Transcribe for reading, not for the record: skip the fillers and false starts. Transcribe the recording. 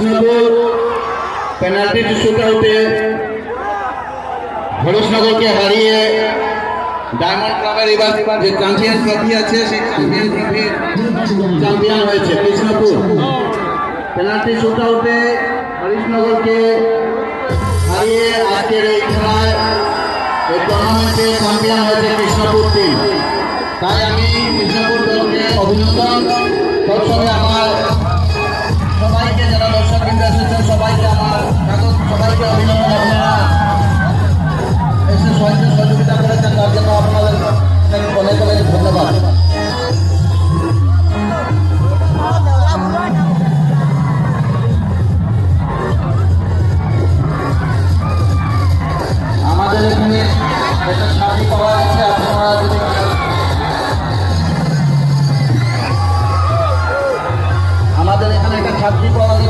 Krishnapur penalty shoot আউটে হরিশনগরকে হারিয়ে diamond ক্লাবের এবার যে চ্যাম্পিয়ন ট্রফি আছে সেই চ্যাম্পিয়ন ট্রফির চ্যাম্পিয়ন হয়েছে কৃষ্ণপুর। পেনাল্টি শুট আউটে হরিশনগরকে হারিয়ে আজকের এই খেলায় এই টুর্নামেন্টে চ্যাম্পিয়ন হয়েছে কৃষ্ণপুর টিম। তাই আমি কৃষ্ণপুর দলকে অভিনন্দন, তৎসঙ্গে আমার সবাইকে যারা দর্শকবৃন্দ এসেছেন সবাইকে সবাইকে অভিনন্দন। আপনারা এসে সহযোগিতা করেছেন তার জন্য আপনাদের অনেক অনেক ধন্যবাদ। আমাদের এখানে একটা ছাত্রী পাওয়া গেছে, আপনারা যদি আমাদের এখানে একটা ছাত্রী পাওয়া গেছে।